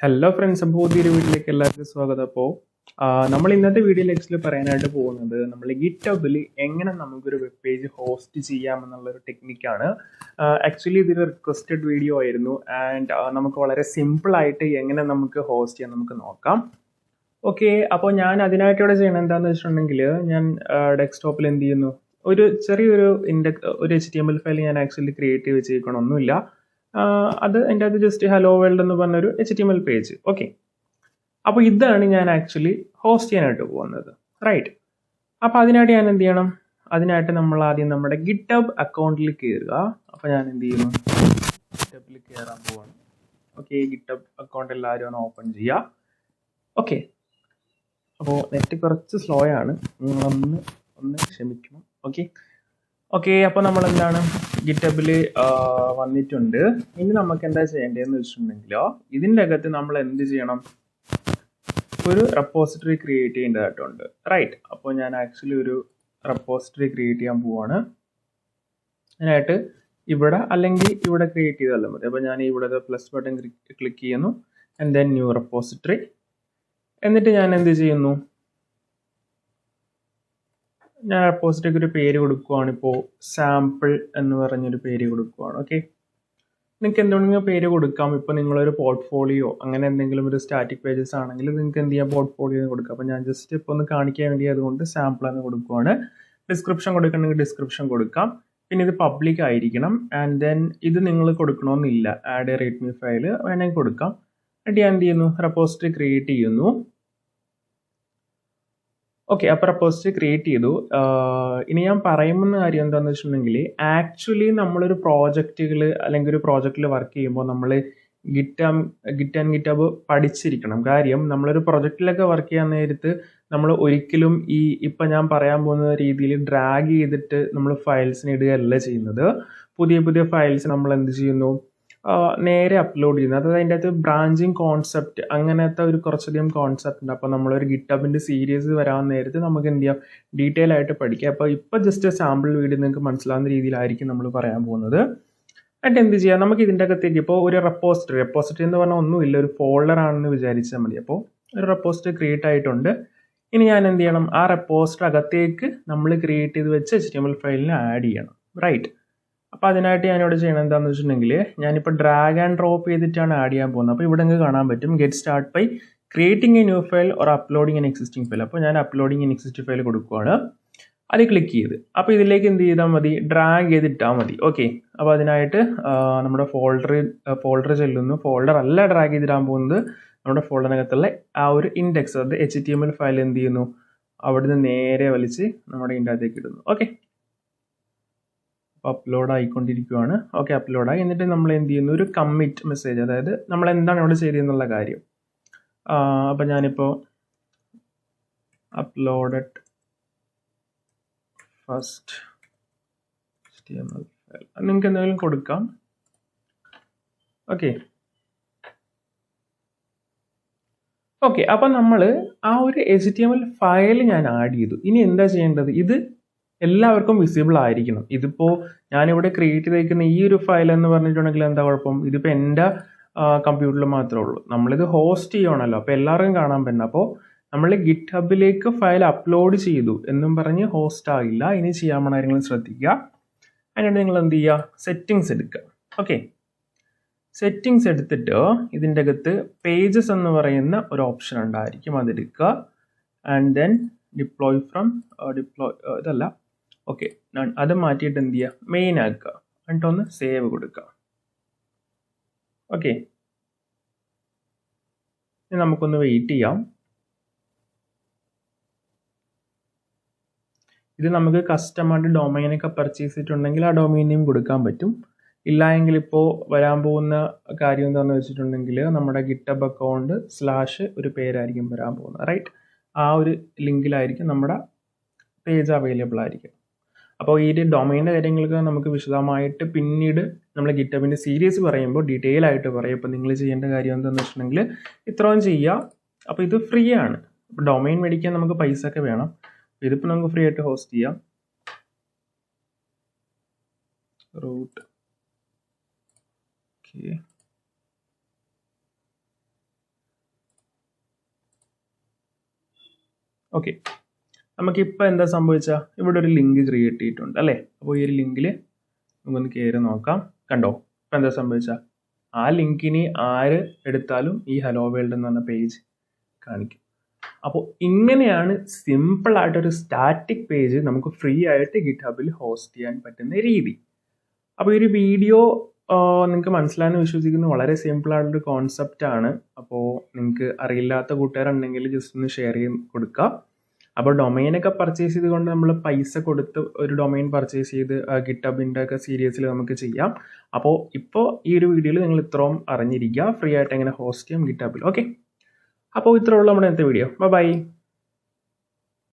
Hello friends, അപ്പോൾ പുതിയൊരു വീഡിയോയിലേക്ക് എല്ലാവർക്കും സ്വാഗതം. അപ്പോൾ നമ്മൾ ഇന്നത്തെ വീഡിയോയിൽ ആക്ച്വലി പറയാനായിട്ട് പോകുന്നത് നമ്മൾ ഗിറ്റബിൽ എങ്ങനെ നമുക്കൊരു വെബ് പേജ് ഹോസ്റ്റ് ചെയ്യാമെന്നുള്ളൊരു ടെക്നിക്കാണ്. ആക്ച്വലി ഇതൊരു റിക്വസ്റ്റഡ് വീഡിയോ ആയിരുന്നു ആൻഡ് നമുക്ക് വളരെ സിമ്പിളായിട്ട് എങ്ങനെ നമുക്ക് ഹോസ്റ്റ് ചെയ്യാൻ നമുക്ക് നോക്കാം. ഓക്കെ, അപ്പോൾ ഞാൻ അതിനായിട്ടിവിടെ ചെയ്യണം എന്താണെന്ന് വെച്ചിട്ടുണ്ടെങ്കിൽ ഞാൻ ഡെസ്ക്ടോപ്പിൽ എന്ത് ചെയ്യുന്നു, ഒരു ചെറിയൊരു ഒരു HTML ഫയൽ ഞാൻ ആക്ച്വലി ക്രിയേറ്റ് ചെയ്ത് വെച്ചേക്കണമൊന്നുമില്ല. അത് എൻ്റെ അത് ജസ്റ്റ് ഹലോ വേൾഡ് എന്ന് പറഞ്ഞൊരു HTML പേജ്. ഓക്കെ, അപ്പോൾ ഇതാണ് ഞാൻ ആക്ച്വലി ഹോസ്റ്റ് ചെയ്യാനായിട്ട് പോകുന്നത്, റൈറ്റ്. അപ്പോൾ അതിനായിട്ട് ഞാൻ എന്ത് ചെയ്യണം, അതിനായിട്ട് നമ്മൾ ആദ്യം നമ്മുടെ GitHub അക്കൗണ്ടിൽ കയറുക. അപ്പോൾ ഞാൻ എന്ത് ചെയ്യുന്നു, GitHubൽ കയറാൻ പോവാണ്. ഓക്കെ, GitHub അക്കൗണ്ട് എല്ലാവരും ഒന്ന് ഓപ്പൺ ചെയ്യുക. ഓക്കെ, അപ്പോൾ നെറ്റ് കുറച്ച് സ്ലോ ആണ്, നിങ്ങളൊന്ന് ക്ഷമിക്കണം. ഓക്കെ, അപ്പോൾ നമ്മൾ എന്താണ് GitHubൽ വന്നിട്ടുണ്ട്. ഇനി നമുക്ക് എന്താ ചെയ്യേണ്ടതെന്ന് വെച്ചിട്ടുണ്ടെങ്കിലോ, ഇതിൻ്റെ അകത്ത് നമ്മൾ എന്ത് ചെയ്യണം, ഒരു റെപ്പോസിറ്ററി ക്രിയേറ്റ് ചെയ്യേണ്ടതായിട്ടുണ്ട്, റൈറ്റ്. അപ്പോൾ ഞാൻ ആക്ച്വലി ഒരു റെപ്പോസിറ്ററി ക്രിയേറ്റ് ചെയ്യാൻ പോവാണ്. അതിനായിട്ട് ഇവിടെ അല്ലെങ്കിൽ ഇവിടെ ക്രിയേറ്റ് ചെയ്താലും മതി. അപ്പോൾ ഞാൻ ഇവിടെ പ്ലസ് ബട്ടൺ ക്ലിക്ക് ചെയ്യുന്നു ആൻഡ് ദെൻ ന്യൂ റെപ്പോസിറ്ററി. എന്നിട്ട് ഞാൻ എന്ത് ചെയ്യുന്നു, ഞാൻ റെപ്പോസിറ്ററിക്ക് ഒരു പേര് കൊടുക്കുവാണ്. ഇപ്പോൾ സാമ്പിൾ എന്ന് പറഞ്ഞൊരു പേര് കൊടുക്കുവാണ്. ഓക്കെ, നിങ്ങൾക്ക് എന്തുകൊണ്ടെങ്കിലും പേര് കൊടുക്കാം. ഇപ്പോൾ നിങ്ങളൊരു പോർട്ട്ഫോളിയോ അങ്ങനെ എന്തെങ്കിലും ഒരു സ്റ്റാറ്റിക് പേജസ് ആണെങ്കിൽ നിങ്ങൾക്ക് എന്ത് ചെയ്യാം, പോർട്ട്ഫോളിയോ എന്ന് കൊടുക്കാം. അപ്പോൾ ഞാൻ ജസ്റ്റ് ഇപ്പോൾ ഒന്ന് കാണിക്കാൻ വേണ്ടി അതുകൊണ്ട് സാമ്പിൾ എന്ന് കൊടുക്കുവാണ്. ഡിസ്ക്രിപ്ഷൻ കൊടുക്കണമെങ്കിൽ ഡിസ്ക്രിപ്ഷൻ കൊടുക്കാം. പിന്നെ ഇത് പബ്ലിക് ആയിരിക്കണം. ആൻഡ് ദെൻ ഇത് നിങ്ങൾ കൊടുക്കണമെന്നില്ല, ആഡ് എ റീഡ്മി ഫയൽ വേണമെങ്കിൽ കൊടുക്കാം. എന്നിട്ട് ഞാൻ എന്ത് ചെയ്യുന്നു, റെപ്പോസിറ്ററി ക്രിയേറ്റ് ചെയ്യുന്നു. ഓക്കെ, അപ്പോൾ റെപ്പോസിറ്ററി ക്രിയേറ്റ് ചെയ്തു. ഇനി ഞാൻ പറയുന്ന കാര്യം എന്താണെന്ന് വെച്ചിട്ടുണ്ടെങ്കിൽ, ആക്ച്വലി നമ്മളൊരു പ്രോജക്റ്റുകൾ അല്ലെങ്കിൽ ഒരു പ്രോജക്റ്റിൽ വർക്ക് ചെയ്യുമ്പോൾ നമ്മൾ ഗിറ്റ് ആൻഡ് ഗിറ്റബ് പഠിച്ചിരിക്കണം. കാര്യം നമ്മളൊരു പ്രൊജക്റ്റിലൊക്കെ വർക്ക് ചെയ്യാൻ നേരത്ത് നമ്മൾ ഒരിക്കലും ഇപ്പം ഞാൻ പറയാൻ പോകുന്ന രീതിയിൽ ഡ്രാഗ് ചെയ്തിട്ട് നമ്മൾ ഫയൽസിന് ഇടുകയല്ല ചെയ്യുന്നത്. പുതിയ ഫയൽസ് നമ്മൾ എന്ത് ചെയ്യുന്നു, നേരെ അപ്ലോഡ് ചെയ്യുന്നത്. അതായത് അതിൻ്റെ അകത്ത് ബ്രാഞ്ചിങ് കോൺസെപ്റ്റ് അങ്ങനത്തെ ഒരു കുറച്ചധികം കോൺസെപ്റ്റ് ഉണ്ട്. അപ്പോൾ നമ്മളൊരു ഗിറ്റബിൻ്റെ സീരീസ് വരാൻ നേരത്ത് നമുക്ക് എന്ത് ചെയ്യാം, ഡീറ്റെയിൽ ആയിട്ട് പഠിക്കാം. അപ്പോൾ ഇപ്പോൾ ജസ്റ്റ് സാമ്പിൾ വീഡിയോ നിങ്ങൾക്ക് മനസ്സിലാവുന്ന രീതിയിലായിരിക്കും നമ്മൾ പറയാൻ പോകുന്നത്. എന്നിട്ട് എന്ത് ചെയ്യാം, നമുക്ക് ഇതിൻ്റെ അകത്തേക്ക് ഇപ്പോൾ ഒരു റെപ്പോസിറ്ററി എന്ന് പറഞ്ഞാൽ ഒന്നുമില്ല, ഒരു ഫോൾഡർ ആണെന്ന് വിചാരിച്ചാൽ മതി. അപ്പോൾ ഒരു റെപ്പോസിറ്ററി ക്രിയേറ്റ് ആയിട്ടുണ്ട്. ഇനി ഞാൻ എന്ത് ചെയ്യണം, ആ റെപ്പോസിറ്ററി അകത്തേക്ക് നമ്മൾ ക്രിയേറ്റ് ചെയ്ത് വെച്ച് HTML ഫയലിനെ ആഡ് ചെയ്യണം, റൈറ്റ്. അപ്പോൾ അതിനായിട്ട് ഞാനിവിടെ ചെയ്യണം എന്താണെന്ന് വെച്ചിട്ടുണ്ടെങ്കിൽ, ഞാനിപ്പോൾ ഡ്രാഗ് ആൻഡ് ഡ്രോപ്പ് ചെയ്തിട്ടാണ് ആഡ് ചെയ്യാൻ പോകുന്നത്. അപ്പോൾ ഇവിടെ നിങ്ങൾക്ക് കാണാൻ പറ്റും, get start by creating a new file or uploading an existing file. അപ്പോൾ ഞാൻ അപ്ലോഡിങ് എൻ എക്സിസ്റ്റിംഗ് ഫയൽ കൊടുക്കുകയാണ്. അത് ക്ലിക്ക് ചെയ്ത് അപ്പോൾ ഇതിലേക്ക് എന്ത് ചെയ്താൽ മതി, ഡ്രാഗ് ചെയ്തിട്ടാൽ മതി. ഓക്കെ, അപ്പോൾ അതിനായിട്ട് നമ്മുടെ ഫോൾഡർ ചെല്ലുന്നു. ഫോൾഡർ അല്ല ഡ്രാഗ് ചെയ്തിടാൻ പോകുന്നത്, നമ്മുടെ ഫോൾഡറിനകത്തുള്ള ആ ഒരു ഇൻഡെക്സ്, അത് HTML ഫയൽ എന്ത് ചെയ്യുന്നു, അവിടുന്ന് നേരെ വലിച്ച് നമ്മുടെ ഇതിനകത്തേക്ക് ഇടുന്നു. ഓക്കെ, അപ്ലോഡ് ആയിക്കൊണ്ടിരിക്കുകയാണ്. ഓക്കെ, അപ്ലോഡായി. എന്നിട്ട് നമ്മൾ എന്ത് ചെയ്യുന്നു, ഒരു കമ്മിറ്റ് മെസ്സേജ്, അതായത് നമ്മൾ എന്താണ് ഇവിടെ ചെയ്തതെന്നുള്ള കാര്യം. അപ്പം ഞാനിപ്പോൾ അപ്ലോഡഡ് ഫസ്റ്റ് HTML ഫയൽ നിങ്ങൾക്ക് എന്തെങ്കിലും കൊടുക്കാം. ഓക്കെ, അപ്പം നമ്മൾ ആ ഒരു HTML ഫയൽ ഞാൻ ആഡ് ചെയ്തു. ഇനി എന്താ ചെയ്യേണ്ടത്, ഇത് എല്ലാവർക്കും വിസിബിൾ ആയിരിക്കണം. ഇതിപ്പോൾ ഞാനിവിടെ ക്രിയേറ്റ് ചെയ്തേക്കുന്ന ഈ ഒരു ഫയൽ എന്ന് പറഞ്ഞിട്ടുണ്ടെങ്കിൽ എന്താ കുഴപ്പം, ഇതിപ്പോൾ എൻ്റെ കമ്പ്യൂട്ടറിൽ മാത്രമേ ഉള്ളൂ. നമ്മളിത് ഹോസ്റ്റ് ചെയ്യണമല്ലോ, അപ്പോൾ എല്ലാവർക്കും കാണാൻ പറ്റണം. അപ്പോൾ നമ്മൾ ഗിറ്റ്ഹബിലേക്ക് ഫയൽ അപ്ലോഡ് ചെയ്തു എന്നും പറഞ്ഞ് ഹോസ്റ്റ് ആകില്ല. ഇനി ചെയ്യാൻ പോണ കാര്യങ്ങൾ ശ്രദ്ധിക്കുക. അതിനായിട്ട് നിങ്ങൾ എന്ത് ചെയ്യുക, സെറ്റിങ്സ് എടുക്കുക. ഓക്കെ, സെറ്റിങ്സ് എടുത്തിട്ട് ഇതിൻ്റെ അകത്ത് പേജസ് എന്ന് പറയുന്ന ഒരു ഓപ്ഷൻ ഉണ്ടായിരിക്കും, അതെടുക്കുക. ആൻഡ് ദെൻ ഡിപ്ലോയ് ഫ്രം ഇതല്ല, ഓക്കെ, അത് മാറ്റിയിട്ട് എന്ത് ചെയ്യുക, മെയിൻ ആക്കുക. എന്നിട്ടൊന്ന് സേവ് കൊടുക്കുക. ഓക്കെ, ഇനി നമുക്കൊന്ന് വെയിറ്റ് ചെയ്യാം. ഇത് നമുക്ക് കസ്റ്റമായിട്ട് ഡൊമൈനൊക്കെ പർച്ചേസ് ചെയ്തിട്ടുണ്ടെങ്കിൽ ആ ഡൊമൈൻ നെയിം കൊടുക്കാൻ പറ്റും. ഇല്ല എങ്കിൽ ഇപ്പോൾ വരാൻ പോകുന്ന കാര്യം എന്താണെന്ന് വെച്ചിട്ടുണ്ടെങ്കിൽ, നമ്മുടെ ഗിറ്റബ് അക്കൗണ്ട് / ഒരു പേരായിരിക്കും വരാൻ പോകുന്നത്, റൈറ്റ്. ആ ഒരു ലിങ്കിലായിരിക്കും നമ്മുടെ പേജ് അവൈലബിൾ ആയിരിക്കും. അപ്പോൾ ഈ ഡൊമൈൻ്റെ കാര്യങ്ങൾക്ക് നമുക്ക് വിശദമായിട്ട് പിന്നീട് നമ്മൾ ഗിറ്റബിൻ്റെ സീരീസ് പറയുമ്പോൾ ഡീറ്റെയിൽ ആയിട്ട് പറയും. അപ്പോൾ നിങ്ങൾ ചെയ്യേണ്ട കാര്യം എന്താണെന്ന് വെച്ചിട്ടുണ്ടെങ്കിൽ ഇത്രയും ചെയ്യുക. അപ്പോൾ ഇത് ഫ്രീ ആണ്. അപ്പോൾ ഡൊമൈൻ മേടിക്കാൻ നമുക്ക് പൈസ ഒക്കെ വേണം. ഇതിപ്പോൾ നമുക്ക് ഫ്രീ ആയിട്ട് ഹോസ്റ്റ് ചെയ്യാം. റൂട്ട് ഓക്കെ, ഓക്കെ, നമുക്കിപ്പോൾ എന്താ സംഭവിച്ചാൽ ഇവിടെ ഒരു ലിങ്ക് ക്രിയേറ്റ് ചെയ്തിട്ടുണ്ട് അല്ലേ. അപ്പോൾ ഈ ഒരു ലിങ്കിൽ നമുക്കൊന്ന് കയറി നോക്കാം. കണ്ടോ ഇപ്പം എന്താ സംഭവിച്ചാൽ ആ ലിങ്കിന് ആര് എടുത്താലും ഈ ഹലോ വേൾഡ് എന്ന് പറഞ്ഞ പേജ് കാണിക്കും. അപ്പോൾ ഇങ്ങനെയാണ് സിമ്പിളായിട്ടൊരു സ്റ്റാറ്റിക് പേജ് നമുക്ക് ഫ്രീ ആയിട്ട് ഗിറ്റ്ഹബിൽ ഹോസ്റ്റ് ചെയ്യാൻ പറ്റുന്ന രീതി. അപ്പോൾ ഈ ഒരു വീഡിയോ നിങ്ങൾക്ക് മനസ്സിലായെന്ന് വിശ്വസിക്കുന്നു. വളരെ സിമ്പിളായിട്ടൊരു കോൺസെപ്റ്റാണ്. അപ്പോൾ നിങ്ങൾക്ക് അറിയില്ലാത്ത കൂട്ടുകാരുണ്ടെങ്കിൽ ജസ്റ്റ് ഒന്ന് ഷെയർ ചെയ്ത് കൊടുക്കുക. അപ്പോൾ ഡൊമൈനൊക്കെ പർച്ചേസ് ചെയ്തുകൊണ്ട് നമ്മൾ പൈസ കൊടുത്ത് ഒരു ഡൊമൈൻ പർച്ചേസ് ചെയ്ത് ഗിറ്റ്ഹബിൻ്റെ ഒക്കെ സീരീസിൽ നമുക്ക് ചെയ്യാം. അപ്പോൾ ഇപ്പോൾ ഈ ഒരു വീഡിയോയിൽ നിങ്ങൾ ഇത്രയും അറിഞ്ഞിരിക്കുക ഫ്രീ ആയിട്ട് എങ്ങനെ ഹോസ്റ്റ് ചെയ്യാം ഗിറ്റ്ഹബിൽ. ഓക്കെ, അപ്പോൾ ഇത്രയുള്ള നമ്മുടെ ഇന്നത്തെ വീഡിയോ. ബൈ.